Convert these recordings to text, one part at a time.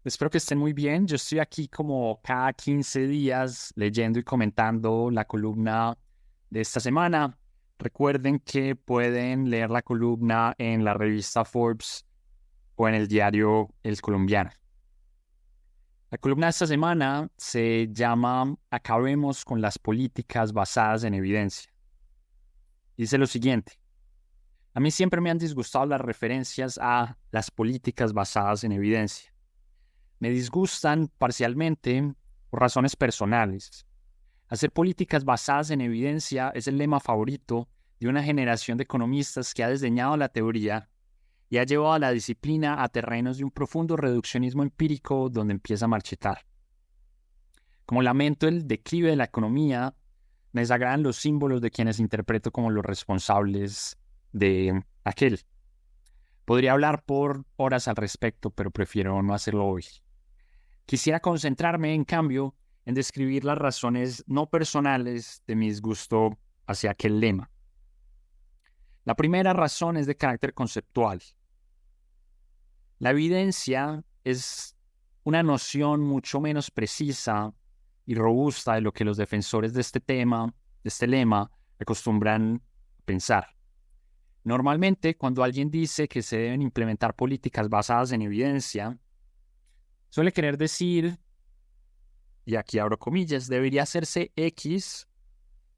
Espero que estén muy bien. Yo estoy aquí como cada 15 días leyendo y comentando la columna de esta semana. Recuerden que pueden leer la columna en la revista Forbes o en el diario El Colombiano. La columna de esta semana se llama Acabemos con las políticas basadas en evidencia. Dice lo siguiente: a mí siempre me han disgustado las referencias a las políticas basadas en evidencia. Me disgustan parcialmente por razones personales. Hacer políticas basadas en evidencia es el lema favorito de una generación de economistas que ha desdeñado la teoría y ha llevado a la disciplina a terrenos de un profundo reduccionismo empírico donde empieza a marchitar. Como lamento el declive de la economía, me desagradan los símbolos de quienes interpreto como los responsables de aquel. Podría hablar por horas al respecto, pero prefiero no hacerlo hoy. Quisiera concentrarme, en cambio, en describir las razones no personales de mi disgusto hacia aquel lema. La primera razón es de carácter conceptual. La evidencia es una noción mucho menos precisa y robusta de lo que los defensores de este tema, de este lema, acostumbran pensar. Normalmente, cuando alguien dice que se deben implementar políticas basadas en evidencia, suele querer decir, y aquí abro comillas, debería hacerse X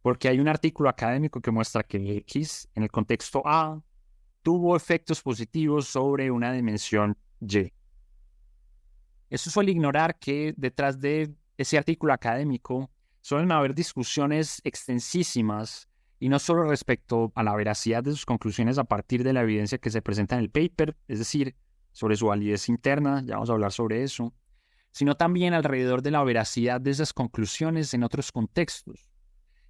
porque hay un artículo académico que muestra que X, en el contexto A, tuvo efectos positivos sobre una dimensión Y. Eso suele ignorar que detrás de ese artículo académico suelen haber discusiones extensísimas y no solo respecto a la veracidad de sus conclusiones a partir de la evidencia que se presenta en el paper, es decir, sobre su validez interna, ya vamos a hablar sobre eso, sino también alrededor de la veracidad de esas conclusiones en otros contextos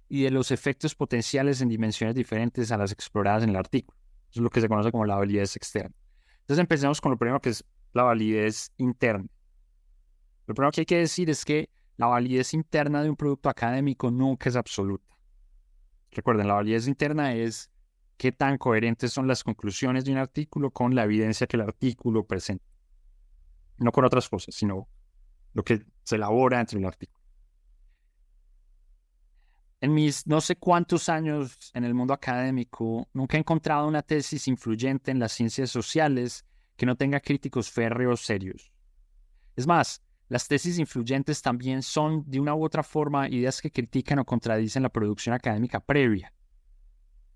y de los efectos potenciales en dimensiones diferentes a las exploradas en el artículo. Eso es lo que se conoce como la validez externa. Entonces empecemos con lo primero, que es la validez interna. Lo primero que hay que decir es que la validez interna de un producto académico nunca es absoluta. Recuerden, la validez interna es qué tan coherentes son las conclusiones de un artículo con la evidencia que el artículo presenta. No con otras cosas, sino lo que se elabora entre el artículo. En mis no sé cuántos años en el mundo académico, nunca he encontrado una tesis influyente en las ciencias sociales que no tenga críticos férreos serios. Es más, las tesis influyentes también son, de una u otra forma, ideas que critican o contradicen la producción académica previa.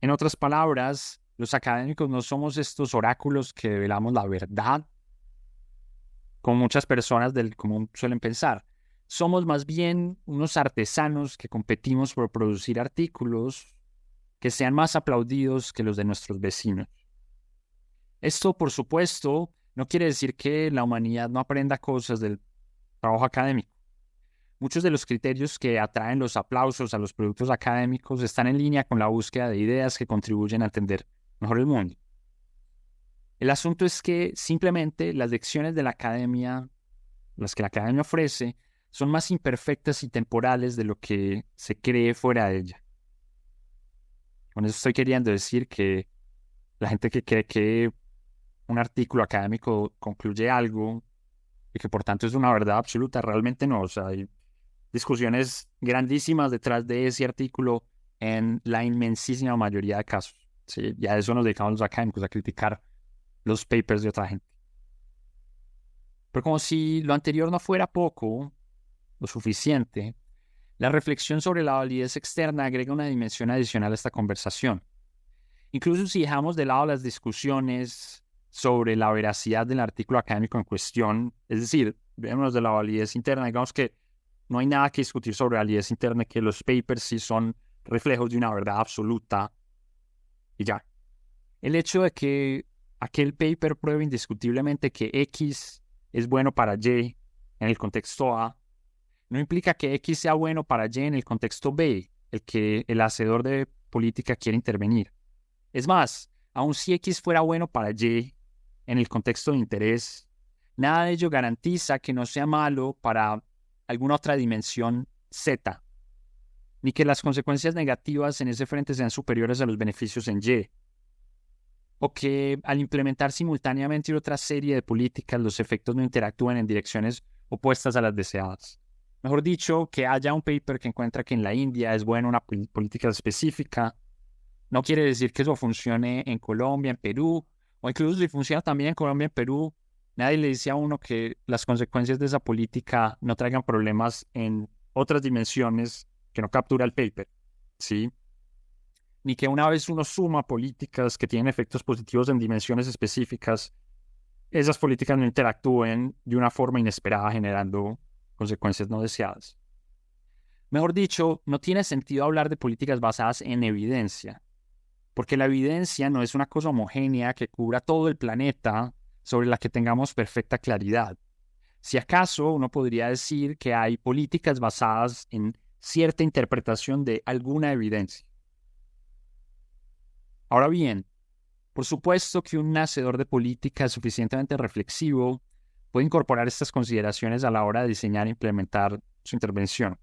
En otras palabras, los académicos no somos estos oráculos que develamos la verdad, como muchas personas del común suelen pensar. Somos más bien unos artesanos que competimos por producir artículos que sean más aplaudidos que los de nuestros vecinos. Esto, por supuesto, no quiere decir que la humanidad no aprenda cosas del trabajo académico. Muchos de los criterios que atraen los aplausos a los productos académicos están en línea con la búsqueda de ideas que contribuyen a entender mejor el mundo. El asunto es que simplemente las lecciones de la academia, las que la academia ofrece, son más imperfectas y temporales de lo que se cree fuera de ella. Con eso estoy queriendo decir que la gente que cree que un artículo académico concluye algo y que por tanto es una verdad absoluta, realmente no. O sea, hay discusiones grandísimas detrás de ese artículo en la inmensísima mayoría de casos. ¿Sí? Y a eso nos dedicamos los académicos, a criticar los papers de otra gente. Pero como si lo anterior no fuera poco, lo suficiente, la reflexión sobre la validez externa agrega una dimensión adicional a esta conversación. Incluso si dejamos de lado las discusiones sobre la veracidad del artículo académico en cuestión, es decir, veamos de la validez interna, digamos que no hay nada que discutir sobre validez interna, que los papers sí son reflejos de una verdad absoluta y ya. El hecho de que aquel paper pruebe indiscutiblemente que X es bueno para Y en el contexto A, no implica que X sea bueno para Y en el contexto B, el que el hacedor de política quiere intervenir. Es más, aun si X fuera bueno para Y en el contexto de interés, nada de ello garantiza que no sea malo para alguna otra dimensión Z, ni que las consecuencias negativas en ese frente sean superiores a los beneficios en Y. o que al implementar simultáneamente otra serie de políticas, los efectos no interactúen en direcciones opuestas a las deseadas. Mejor dicho, que haya un paper que encuentra que en la India es buena una política específica, no quiere decir que eso funcione en Colombia, en Perú, o incluso si funciona también en Colombia, en Perú, nadie le dice a uno que las consecuencias de esa política no traigan problemas en otras dimensiones que no captura el paper, ¿sí? Ni que una vez uno suma políticas que tienen efectos positivos en dimensiones específicas, esas políticas no interactúen de una forma inesperada generando consecuencias no deseadas. Mejor dicho, no tiene sentido hablar de políticas basadas en evidencia, porque la evidencia no es una cosa homogénea que cubra todo el planeta sobre la que tengamos perfecta claridad. Si acaso uno podría decir que hay políticas basadas en cierta interpretación de alguna evidencia. Ahora bien, por supuesto que un hacedor de política suficientemente reflexivo puede incorporar estas consideraciones a la hora de diseñar e implementar su intervención.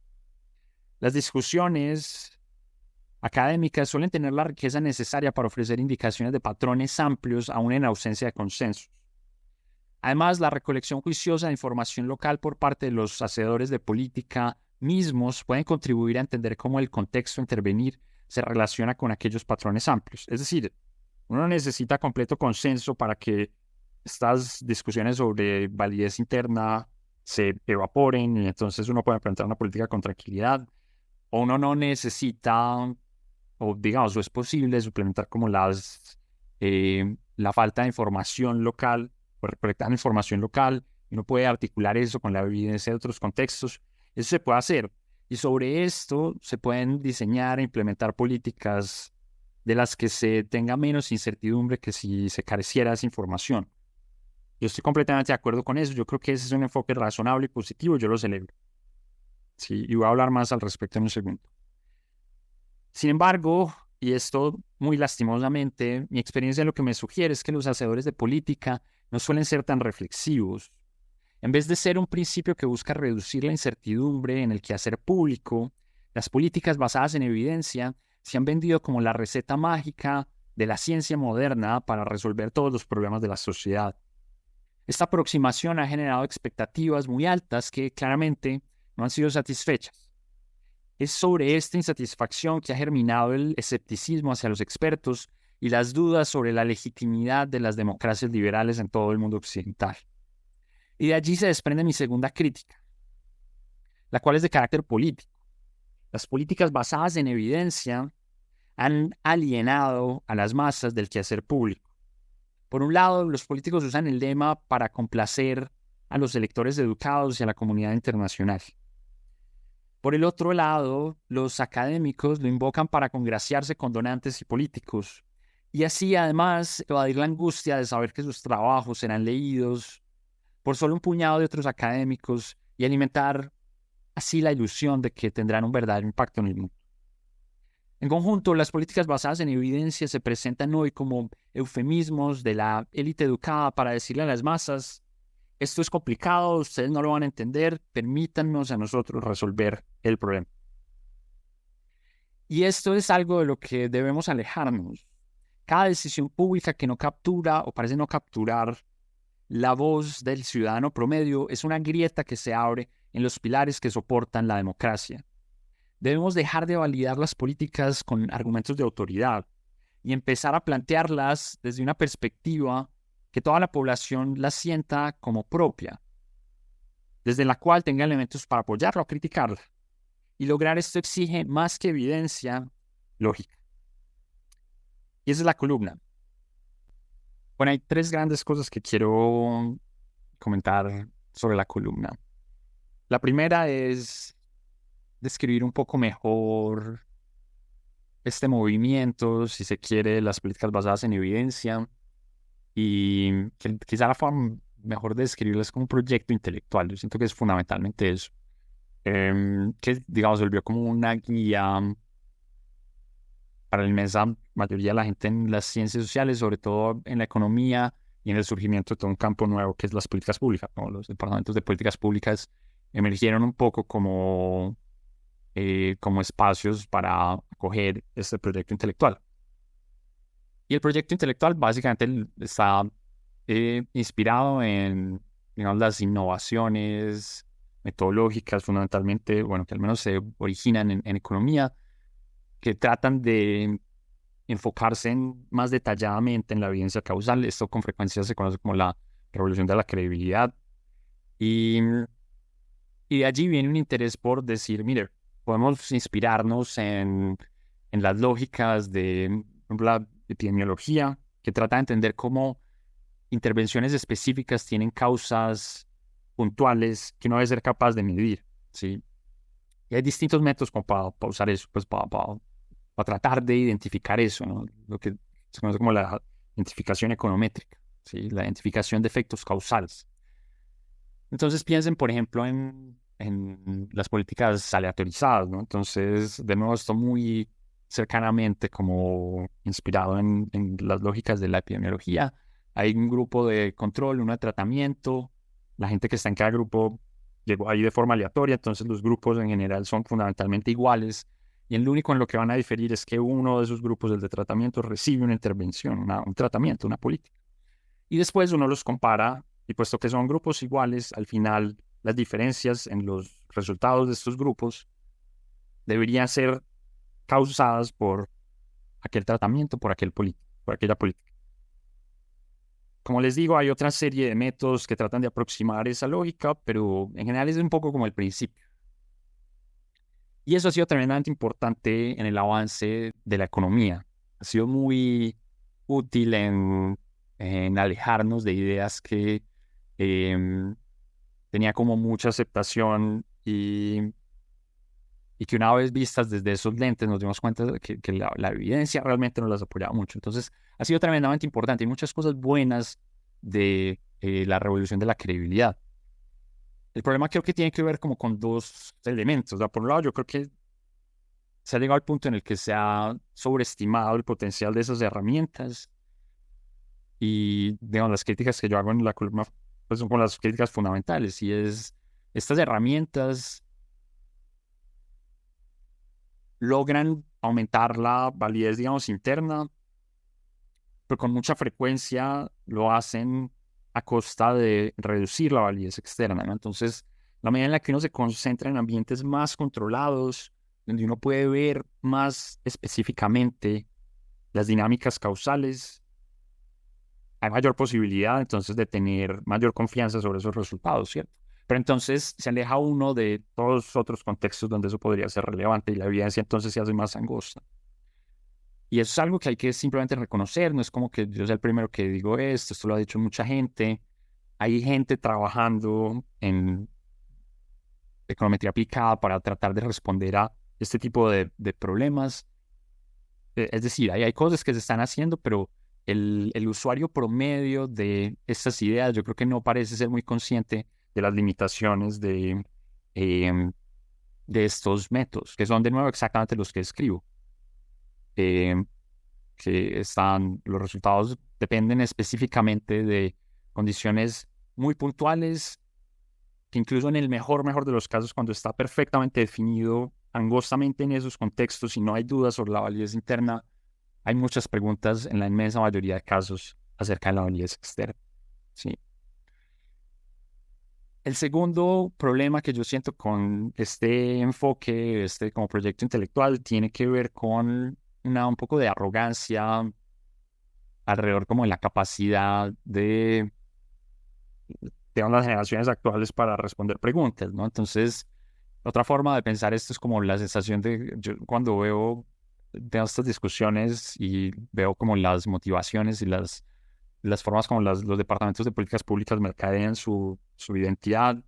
Las discusiones académicas suelen tener la riqueza necesaria para ofrecer indicaciones de patrones amplios aún en ausencia de consensos. Además, la recolección juiciosa de información local por parte de los hacedores de política mismos pueden contribuir a entender cómo el contexto a intervenir se relaciona con aquellos patrones amplios. Es decir, uno necesita completo consenso para que estas discusiones sobre validez interna se evaporen y entonces uno puede implementar una política con tranquilidad. O uno no necesita, o digamos, o es posible suplementar como la falta de información local, o recolectar información local, y uno puede articular eso con la evidencia de otros contextos. Eso se puede hacer. Y sobre esto se pueden diseñar e implementar políticas de las que se tenga menos incertidumbre que si se careciera de esa información. Yo estoy completamente de acuerdo con eso. Yo creo que ese es un enfoque razonable y positivo. Yo lo celebro. Sí, y voy a hablar más al respecto en un segundo. Sin embargo, y esto muy lastimosamente, mi experiencia lo que me sugiere es que los hacedores de política no suelen ser tan reflexivos. En vez de ser un principio que busca reducir la incertidumbre en el quehacer público, las políticas basadas en evidencia se han vendido como la receta mágica de la ciencia moderna para resolver todos los problemas de la sociedad. Esta aproximación ha generado expectativas muy altas que claramente no han sido satisfechas. Es sobre esta insatisfacción que ha germinado el escepticismo hacia los expertos y las dudas sobre la legitimidad de las democracias liberales en todo el mundo occidental. Y de allí se desprende mi segunda crítica, la cual es de carácter político. Las políticas basadas en evidencia han alienado a las masas del quehacer público. Por un lado, los políticos usan el lema para complacer a los electores educados y a la comunidad internacional. Por el otro lado, los académicos lo invocan para congraciarse con donantes y políticos, y así además evadir la angustia de saber que sus trabajos serán leídos por solo un puñado de otros académicos y alimentar así la ilusión de que tendrán un verdadero impacto en el mundo. En conjunto, las políticas basadas en evidencia se presentan hoy como eufemismos de la élite educada para decirle a las masas: esto es complicado, ustedes no lo van a entender, permítanos a nosotros resolver el problema. Y esto es algo de lo que debemos alejarnos. Cada decisión pública que no captura o parece no capturar la voz del ciudadano promedio es una grieta que se abre en los pilares que soportan la democracia. Debemos dejar de validar las políticas con argumentos de autoridad y empezar a plantearlas desde una perspectiva que toda la población la sienta como propia, desde la cual tenga elementos para apoyarla o criticarla. Y lograr esto exige más que evidencia, lógica. Y esa es la columna. Bueno, hay tres grandes cosas que quiero comentar sobre la columna. La primera es describir un poco mejor este movimiento, si se quiere, las políticas basadas en evidencia, y quizá la forma mejor de describirlo es como un proyecto intelectual. Yo siento que es fundamentalmente eso, que digamos se volvió como una guía para la inmensa mayoría de la gente en las ciencias sociales, sobre todo en la economía y en el surgimiento de todo un campo nuevo que es las políticas públicas, ¿no? Los departamentos de políticas públicas emergieron un poco como espacios para acoger este proyecto intelectual. Y el proyecto intelectual básicamente está inspirado en, digamos, las innovaciones metodológicas fundamentalmente, bueno, que al menos se originan en economía, que tratan de enfocarse más detalladamente en la evidencia causal. Esto con frecuencia se conoce como la revolución de la credibilidad. Y, y de allí viene un interés por decir, mire, podemos inspirarnos en las lógicas de, por ejemplo, la epidemiología, que trata de entender cómo intervenciones específicas tienen causas puntuales que uno debe ser capaz de medir, ¿sí? Y hay distintos métodos como para usar eso, pues para tratar de identificar eso, ¿no? Lo que se conoce como la identificación econométrica, ¿sí? La identificación de efectos causales. Entonces piensen, por ejemplo, en las políticas aleatorizadas, ¿no? Entonces, de nuevo, esto muy cercanamente como inspirado en las lógicas de la epidemiología. Hay un grupo de control, uno de tratamiento. La gente que está en cada grupo llegó ahí de forma aleatoria, entonces los grupos en general son fundamentalmente iguales. Y lo único en lo que van a diferir es que uno de esos grupos, el de tratamiento, recibe una intervención, un tratamiento, una política. Y después uno los compara, y puesto que son grupos iguales, al final las diferencias en los resultados de estos grupos deberían ser causadas por aquel tratamiento, por por aquella política. Como les digo, hay otra serie de métodos que tratan de aproximar esa lógica, pero en general es un poco como el principio. Y eso ha sido tremendamente importante en el avance de la economía. Ha sido muy útil en alejarnos de ideas que tenía como mucha aceptación y que una vez vistas desde esos lentes nos dimos cuenta de que la evidencia realmente no las apoyaba mucho. Entonces ha sido tremendamente importante. Hay muchas cosas buenas de la revolución de la credibilidad. El problema creo que tiene que ver como con dos elementos. O sea, por un lado, yo creo que se ha llegado al punto en el que se ha sobreestimado el potencial de esas herramientas y, digamos, las críticas que yo hago en la columna pues son como las críticas fundamentales y es estas herramientas logran aumentar la validez, digamos, interna, pero con mucha frecuencia lo hacen a costa de reducir la validez externa, ¿no? Entonces, la medida en la que uno se concentra en ambientes más controlados, donde uno puede ver más específicamente las dinámicas causales, hay mayor posibilidad entonces de tener mayor confianza sobre esos resultados, ¿cierto? Pero entonces se aleja uno de todos los otros contextos donde eso podría ser relevante y la evidencia entonces se hace más angosta. Y eso es algo que hay que simplemente reconocer, no es como que yo sea el primero que digo esto lo ha dicho mucha gente. Hay gente trabajando en econometría aplicada para tratar de responder a este tipo de problemas. Es decir, hay cosas que se están haciendo, pero el usuario promedio de estas ideas yo creo que no parece ser muy consciente de las limitaciones em, de estos métodos, que son de nuevo exactamente los que escribo. Em, los resultados dependen específicamente de condiciones muy puntuales, que incluso en el mejor de los casos, cuando está perfectamente definido angostamente en esos contextos y no hay dudas sobre la validez interna, hay muchas preguntas en la inmensa mayoría de casos acerca de la validez externa. ¿Sí? El segundo problema que yo siento con este enfoque, este como proyecto intelectual, tiene que ver con un poco de arrogancia alrededor como de la capacidad de las generaciones actuales para responder preguntas, ¿no? Entonces, otra forma de pensar esto es como la sensación de, yo cuando veo estas discusiones y veo como las motivaciones y las formas como los departamentos de políticas públicas mercadean su identidad,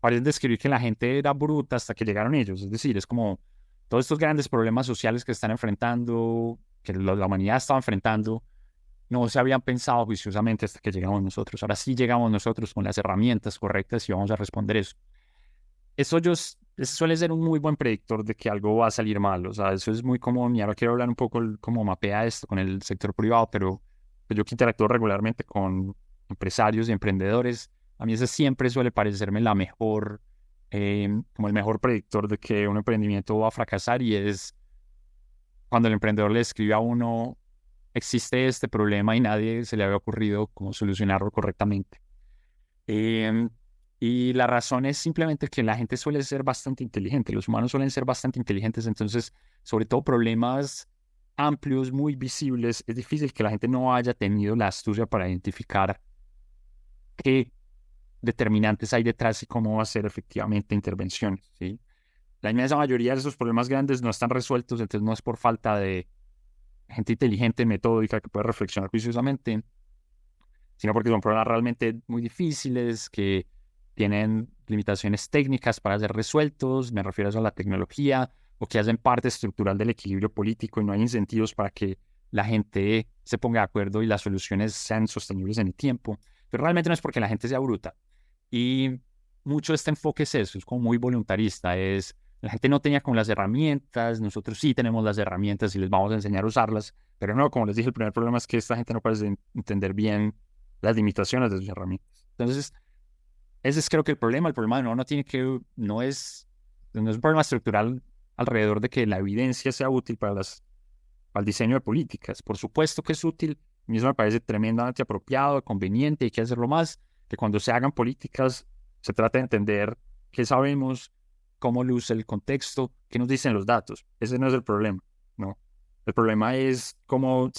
parecen describir que la gente era bruta hasta que llegaron ellos. Es decir, es como todos estos grandes problemas sociales que están enfrentando, que la humanidad estaba enfrentando, no se habían pensado juiciosamente hasta que llegamos nosotros. Ahora sí llegamos nosotros con las herramientas correctas y vamos a responder eso. Eso suele ser un muy buen predictor de que algo va a salir mal. O sea, eso es muy común. Y ahora quiero hablar un poco cómo mapea esto con el sector privado, pero yo que interactúo regularmente con empresarios y emprendedores, a mí ese siempre suele parecerme como el mejor predictor de que un emprendimiento va a fracasar y es cuando el emprendedor le escribe a uno existe este problema y nadie se le había ocurrido cómo solucionarlo correctamente. Em, y la razón es simplemente que la gente suele ser bastante inteligente, los humanos suelen ser bastante inteligentes, entonces, sobre todo problemas amplios, muy visibles, es difícil que la gente no haya tenido la astucia para identificar qué determinantes hay detrás y cómo hacer efectivamente intervenciones, ¿sí? La inmensa mayoría de esos problemas grandes no están resueltos, entonces no es por falta de gente inteligente, metódica, que puede reflexionar juiciosamente, sino porque son problemas realmente muy difíciles, que tienen limitaciones técnicas para ser resueltos, me refiero a eso a la tecnología, o que hacen parte estructural del equilibrio político y no hay incentivos para que la gente se ponga de acuerdo y las soluciones sean sostenibles en el tiempo. Pero realmente no es porque la gente sea bruta. Y mucho de este enfoque es eso, es como muy voluntarista, es la gente no tenía como las herramientas, nosotros sí tenemos las herramientas y les vamos a enseñar a usarlas, pero no, como les dije, el primer problema es que esta gente no parece entender bien las limitaciones de sus herramientas. Entonces, ese es creo que el problema no tiene que, no es un problema estructural alrededor de que la evidencia sea útil para el diseño de políticas. Por supuesto que es útil, a mí eso me parece tremendamente apropiado, conveniente, hay que hacerlo más, que cuando se hagan políticas se trata de entender qué sabemos, cómo luce el contexto, qué nos dicen los datos. Ese no es el problema, ¿no? El problema es cómo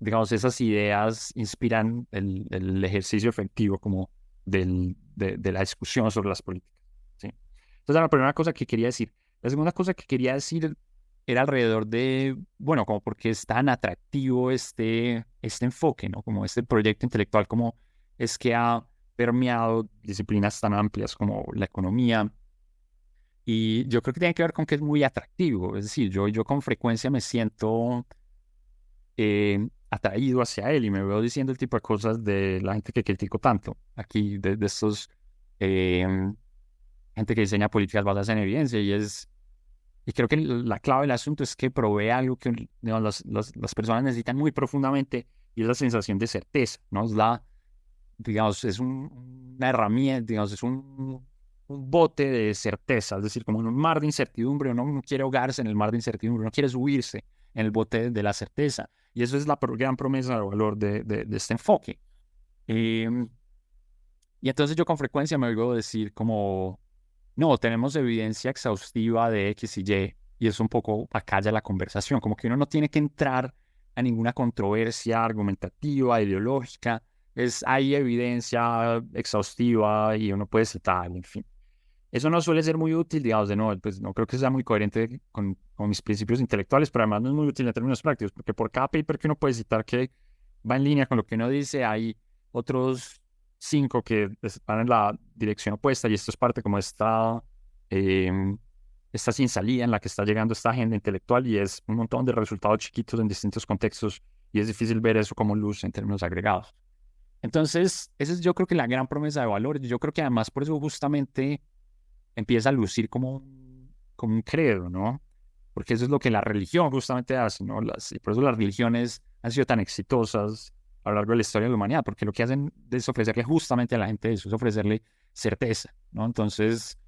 digamos, esas ideas inspiran el ejercicio efectivo como de la discusión sobre las políticas, ¿sí? Entonces, la primera cosa que quería decir. La segunda cosa que quería decir era alrededor de, bueno, como porque es tan atractivo este enfoque, ¿no? Como este proyecto intelectual, como es que ha permeado disciplinas tan amplias como la economía. Y yo creo que tiene que ver con que es muy atractivo. Es decir, yo con frecuencia me siento atraído hacia él y me veo diciendo el tipo de cosas de la gente que critico tanto aquí, de estos eh, gente que diseña políticas basadas en evidencia y creo que la clave del asunto es que provee algo que digamos, las personas necesitan muy profundamente y es la sensación de certeza, ¿no? Digamos, es una herramienta, digamos, es un bote de certeza, es decir, como en un mar de incertidumbre, uno no quiere ahogarse en el mar de incertidumbre, uno quiere subirse en el bote de la certeza. Y eso es la gran promesa de valor de este enfoque. Eh, y entonces yo con frecuencia me oigo decir como, no, tenemos evidencia exhaustiva de X y Y, y es un poco acalla la conversación, como que uno no tiene que entrar a ninguna controversia argumentativa, ideológica, hay evidencia exhaustiva y uno puede citar, en fin. Eso no suele ser muy útil, digamos, de nuevo, pues no creo que sea muy coherente con mis principios intelectuales, pero además no es muy útil en términos prácticos, porque por cada paper que uno puede citar que va en línea con lo que uno dice, hay otros 5 que van en la dirección opuesta, y esto es parte como esta sin salida en la que está llegando esta agenda intelectual, y es un montón de resultados chiquitos en distintos contextos, y es difícil ver eso como luz en términos agregados. Entonces, esa es yo creo que la gran promesa de valor. Yo creo que además por eso justamente empieza a lucir como un credo, ¿no? Porque eso es lo que la religión justamente hace, ¿no? Y por eso las religiones han sido tan exitosas a lo largo de la historia de la humanidad, porque lo que hacen es ofrecerle justamente a la gente eso, es ofrecerle certeza, ¿no? Entonces,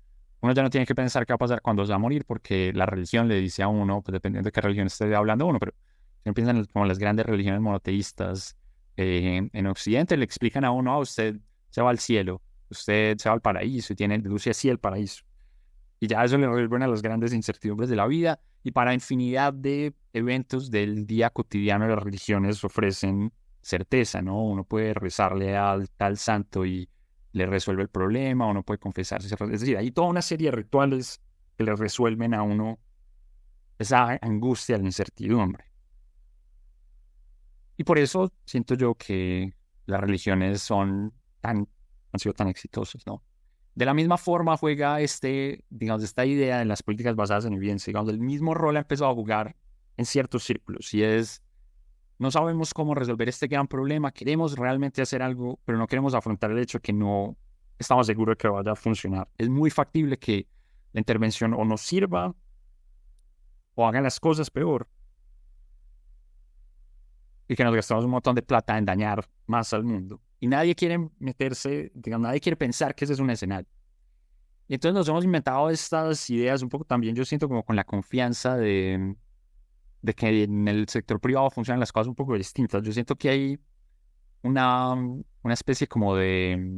uno ya no tiene que pensar qué va a pasar cuando se va a morir, porque la religión le dice a uno, pues dependiendo de qué religión esté hablando uno, pero si uno piensa como las grandes religiones monoteístas en Occidente, le explican a uno, usted se va al cielo, usted se va al paraíso y tiene luz y así el paraíso. Y ya eso le resuelven a las grandes incertidumbres de la vida y para infinidad de eventos del día cotidiano las religiones ofrecen certeza, ¿no? Uno puede rezarle al tal santo y le resuelve el problema, uno puede confesarse. Es decir, hay toda una serie de rituales que le resuelven a uno esa angustia, la incertidumbre. Y por eso siento yo que las religiones han sido tan exitosas, ¿no? De la misma forma juega digamos, esta idea de las políticas basadas en evidencia, digamos, el mismo rol ha empezado a jugar en ciertos círculos y no sabemos cómo resolver este gran problema, queremos realmente hacer algo, pero no queremos afrontar el hecho de que no estamos seguros de que vaya a funcionar. Es muy factible que la intervención o nos sirva o haga las cosas peor y que nos gastamos un montón de plata en dañar más al mundo. Y nadie quiere meterse, digamos, nadie quiere pensar que ese es un escenario. Y entonces nos hemos inventado estas ideas un poco también, yo siento como con la confianza de de que en el sector privado funcionan las cosas un poco distintas. Yo siento que hay una especie como de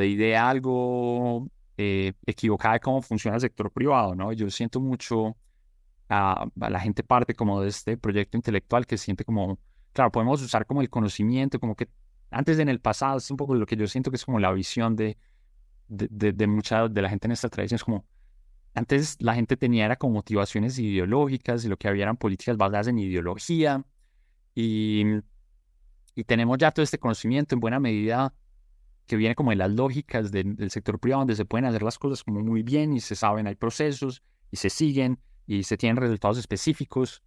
idea algo equivocada de cómo funciona el sector privado, ¿no? Yo siento mucho a la gente parte como de este proyecto intelectual que siente como, claro, podemos usar como el conocimiento, como que antes en el pasado, es un poco lo que yo siento que es como la visión de mucha de la gente en esta tradición, es como, antes la gente tenía era como motivaciones ideológicas y lo que había eran políticas basadas en ideología y, y tenemos ya todo este conocimiento en buena medida que viene como de las lógicas del sector privado, donde se pueden hacer las cosas como muy bien y se saben, hay procesos y se siguen y se tienen resultados específicos.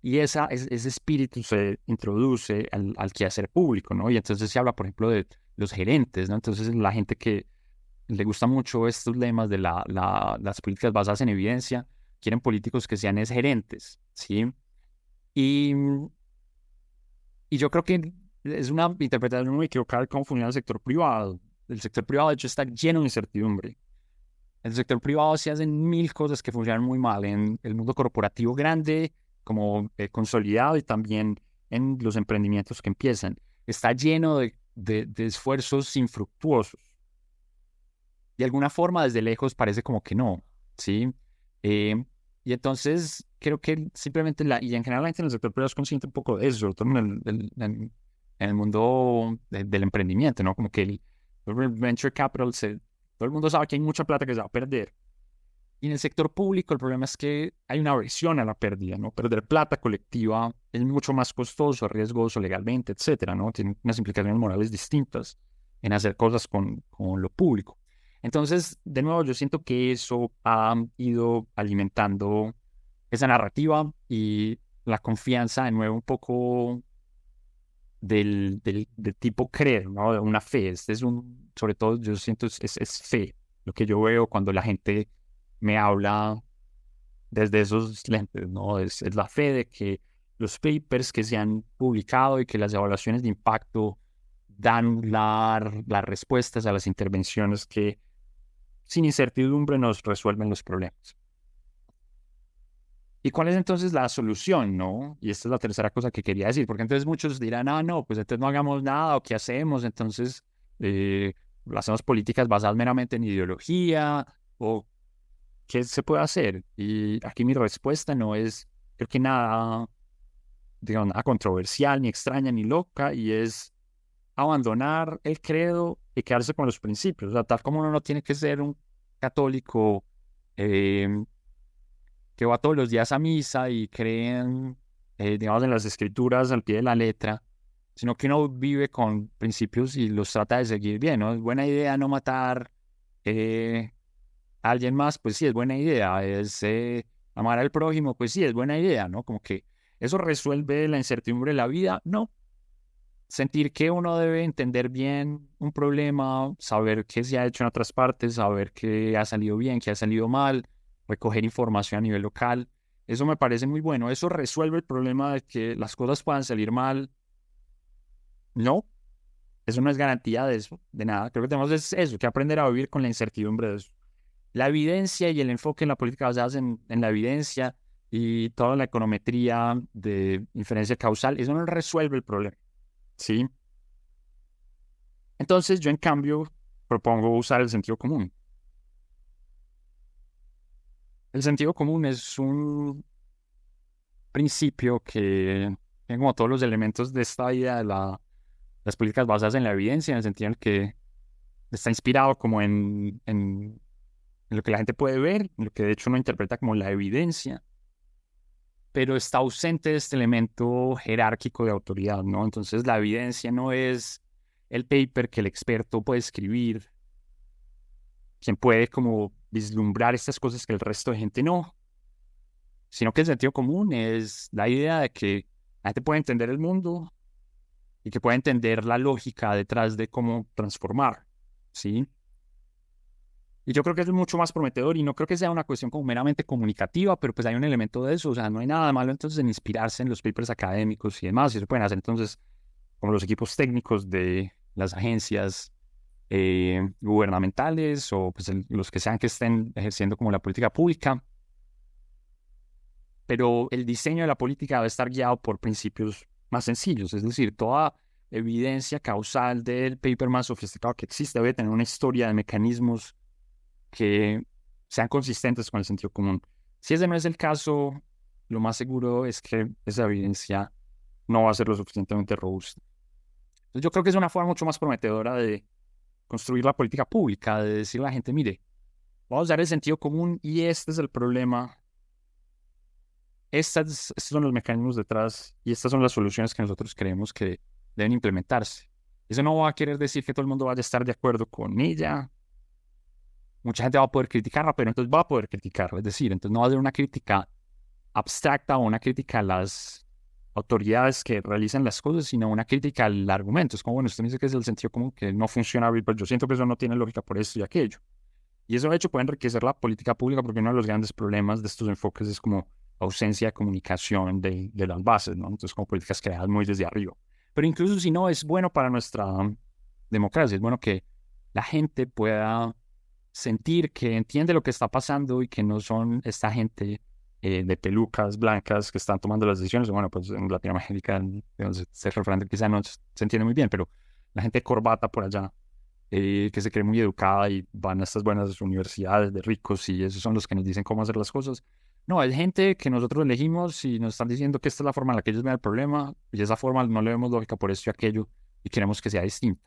Y ese espíritu se introduce al quehacer público, ¿no? Y entonces se habla, por ejemplo, de los gerentes, ¿no? Entonces la gente que le gusta mucho estos lemas de las políticas basadas en evidencia, quieren políticos que sean gerentes, ¿sí? Y, y yo creo que es una interpretación muy equivocada de cómo funciona el sector privado. El sector privado, de hecho, está lleno de incertidumbre. En el sector privado se hacen mil cosas que funcionan muy mal. En el mundo corporativo grande, como consolidado, y también en los emprendimientos que empiezan. Está lleno de esfuerzos infructuosos. De alguna forma, desde lejos, parece como que no, ¿sí? Eh, y entonces, creo que simplemente, y en general la gente en el sector privado es consciente un poco de eso, sobre todo en el mundo del emprendimiento, ¿no? Como que el venture capital, todo el mundo sabe que hay mucha plata que se va a perder. Y en el sector público el problema es que hay una aversión a la pérdida, ¿no? Perder plata colectiva es mucho más costoso, riesgoso legalmente, etcétera, ¿no? Tiene unas implicaciones morales distintas en hacer cosas con lo público. Entonces, de nuevo, yo siento que eso ha ido alimentando esa narrativa y la confianza, de nuevo, un poco del tipo creer, ¿no? De una fe. Este es sobre todo, yo siento, es fe. Lo que yo veo cuando la gente me habla desde esos lentes, ¿no? Es la fe de que los papers que se han publicado y que las evaluaciones de impacto dan las respuestas a las intervenciones que sin incertidumbre nos resuelven los problemas. ¿Y cuál es entonces la solución, no? Y esta es la tercera cosa que quería decir, porque entonces muchos dirán, ah, no, pues entonces no hagamos nada, o qué hacemos, entonces eh, hacemos políticas basadas meramente en ideología, o qué se puede hacer. Y aquí mi respuesta no es, creo que nada, digamos, nada controversial, ni extraña, ni loca, y es abandonar el credo y quedarse con los principios. O sea, tal como uno no tiene que ser un católico eh, que va todos los días a misa y creen, digamos, en las escrituras al pie de la letra, sino que uno vive con principios y los trata de seguir bien, ¿no? Es buena idea no matar a alguien más, pues sí, es buena idea. Es amar al prójimo, pues sí, es buena idea, ¿no? Como que eso resuelve la incertidumbre de la vida, no. Sentir que uno debe entender bien un problema, saber qué se ha hecho en otras partes, saber qué ha salido bien, qué ha salido mal, recoger información a nivel local. Eso me parece muy bueno. Eso resuelve el problema de que las cosas puedan salir mal. No, eso no es garantía de eso, de nada. Creo que tenemos eso, que aprender a vivir con la incertidumbre de eso. La evidencia y el enfoque en la política basadas en la evidencia y toda la econometría de inferencia causal, eso no resuelve el problema, ¿sí? Entonces yo, en cambio, propongo usar el sentido común. El sentido común es un principio que tiene como todos los elementos de esta idea de las políticas basadas en la evidencia, en el sentido en que está inspirado como en lo que la gente puede ver, en lo que de hecho uno interpreta como la evidencia, pero está ausente de este elemento jerárquico de autoridad, ¿no? Entonces la evidencia no es el paper que el experto puede escribir, quien puede como vislumbrar estas cosas que el resto de gente no, sino que el sentido común es la idea de que la gente puede entender el mundo y que puede entender la lógica detrás de cómo transformar, ¿sí? Y yo creo que eso es mucho más prometedor y no creo que sea una cuestión como meramente comunicativa, pero pues hay un elemento de eso, o sea, no hay nada de malo entonces en inspirarse en los papers académicos y demás, y eso pueden hacer entonces como los equipos técnicos de las agencias gubernamentales o pues los que sean que estén ejerciendo como la política pública. pero el diseño de la política debe estar guiado por principios más sencillos, es decir, toda evidencia causal del paper más sofisticado que existe debe tener una historia de mecanismos que sean consistentes con el sentido común. Si ese no es el caso, lo más seguro es que esa evidencia no va a ser lo suficientemente robusta. Entonces, yo creo que es una forma mucho más prometedora de construir la política pública, de decirle a la gente, mire, vamos a usar el sentido común y este es el problema. Estos son los mecanismos detrás y estas son las soluciones que nosotros creemos que deben implementarse. Eso no va a querer decir que todo el mundo vaya a estar de acuerdo con ella. Mucha gente va a poder criticarla, pero entonces va a poder criticarla. Es decir, entonces no va a haber una crítica abstracta o una crítica a las autoridades que realizan las cosas, sino una crítica al argumento. Es como, bueno, usted me dice que es el sentido común, que no funciona, pero yo siento que eso no tiene lógica por esto y aquello. Y eso, de hecho, puede enriquecer la política pública porque uno de los grandes problemas de estos enfoques es como ausencia de comunicación de las bases, ¿no? Entonces, como políticas creadas muy desde arriba. Pero incluso si no, es bueno para nuestra democracia, es bueno que la gente pueda sentir que entiende lo que está pasando y que no son esta gente de pelucas blancas que están tomando las decisiones. Bueno, pues en Latinoamérica, ese refrán quizá no se entiende muy bien, pero la gente de corbata por allá, que se cree muy educada y van a estas buenas universidades de ricos y esos son los que nos dicen cómo hacer las cosas. No, hay gente que nosotros elegimos y nos están diciendo que esta es la forma en la que ellos ven el problema y esa forma no le vemos lógica por esto y aquello y queremos que sea distinta.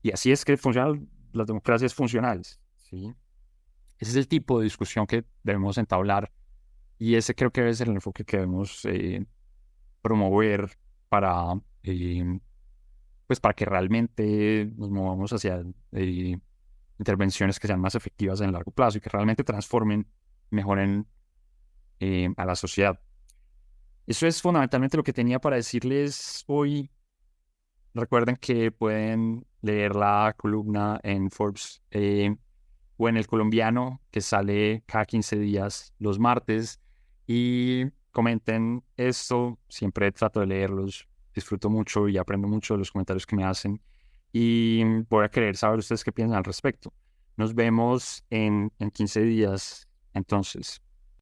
Y así es que funcionan las democracias funcionales, ¿sí? Ese es el tipo de discusión que debemos entablar y ese creo que debe ser el enfoque que debemos promover para, pues para que realmente nos movamos hacia intervenciones que sean más efectivas en el largo plazo y que realmente transformen, mejoren a la sociedad. Eso es fundamentalmente lo que tenía para decirles hoy. Recuerden que pueden leer la columna en Forbes o en El Colombiano, que sale cada 15 días los martes. Y comenten esto. Siempre trato de leerlos. Disfruto mucho y aprendo mucho de los comentarios que me hacen. Y voy a querer saber ustedes qué piensan al respecto. Nos vemos en 15 días. Entonces.